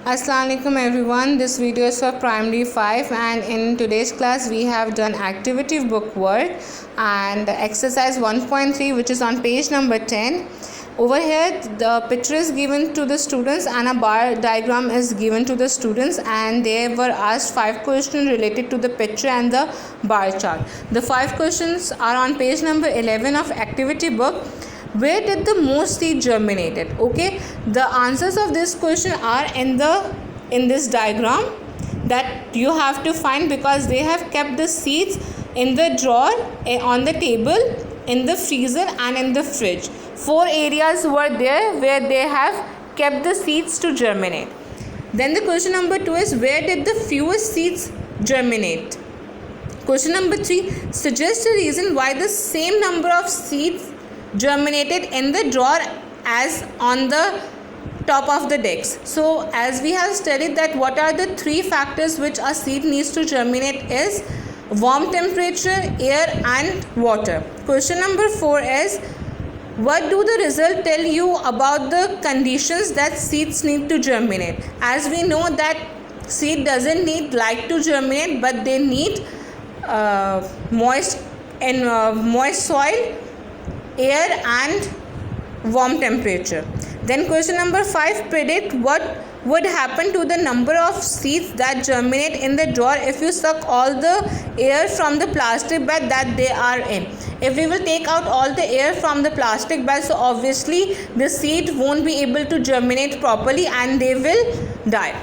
Assalamualaikum everyone. This video is for primary 5 and in today's class we have done activity book work and exercise 1.3 which is on page number 10. Over here the picture is given to the students and a bar diagram is given to the students and they were asked 5 questions related to the picture and the bar chart. The 5 questions are on page number 11 of activity book. Where did the most seed germinated? Okay, the answers of this question are in this diagram that you have to find, because they have kept the seeds in the drawer, on the table, in the freezer and in the fridge. 4 areas were there where they have kept the seeds to germinate. Then the question number 2 is, where did the fewest seeds germinate? Question number 3, suggest a reason why the same number of seeds germinated in the drawer as on the top of the desk. So as we have studied that what are the 3 factors which a seed needs to germinate is warm temperature, air and water. Question number 4 is, what do the result tell you about the conditions that seeds need to germinate? As we know that seed doesn't need light to germinate, but they need moist soil, air and warm temperature. Then question number 5, predict what would happen to the number of seeds that germinate in the drawer if you suck all the air from the plastic bag that they are in. If we will take out all the air from the plastic bag, so obviously the seed won't be able to germinate properly and they will die.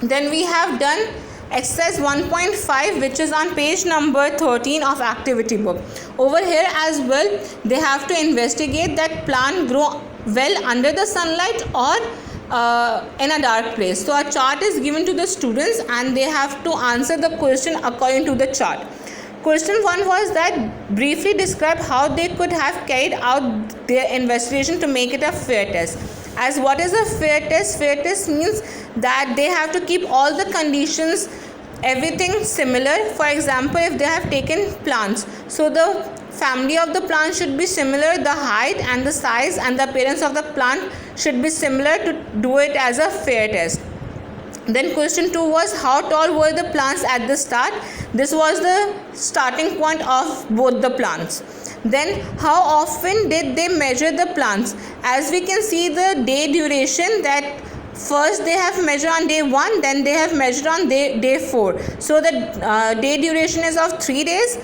Then we have done exercise 1.5 which is on page number 13 of activity book. Over here as well they have to investigate that plant grow well under the sunlight or in a dark place. So a chart is given to the students and they have to answer the question according to the chart. Question 1 was that briefly describe how they could have carried out their investigation to make it a fair test. As what is a fair test? Fair test means that they have to keep all the conditions, everything similar. For example, if they have taken plants, so the family of the plant should be similar, the height and the size and the appearance of the plant should be similar to do it as a fair test. Then question 2 was, how tall were the plants at the start? This was the starting point of both the plants. Then how often did they measure the plants? As we can see the day duration, that first they have measured on day 1, then they have measured on day 4. So the day duration is of 3 days.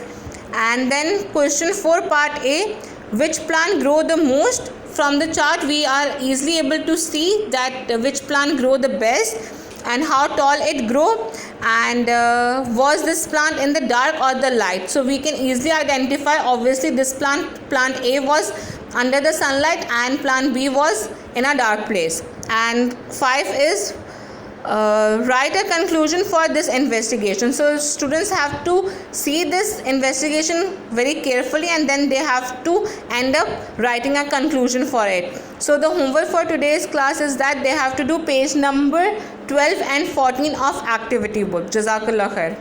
And then question 4 part A, which plant grow the most? From the chart we are easily able to see that which plant grow the best and how tall it grow, and was this plant in the dark or the light. So we can easily identify, obviously this plant A was under the sunlight and plant B was in a dark place. And 5 is write a conclusion for this investigation. So students have to see this investigation very carefully and then they have to end up writing a conclusion for it. So the homework for today's class is that they have to do page number 12 and 14 of activity book. Jazakallah khair.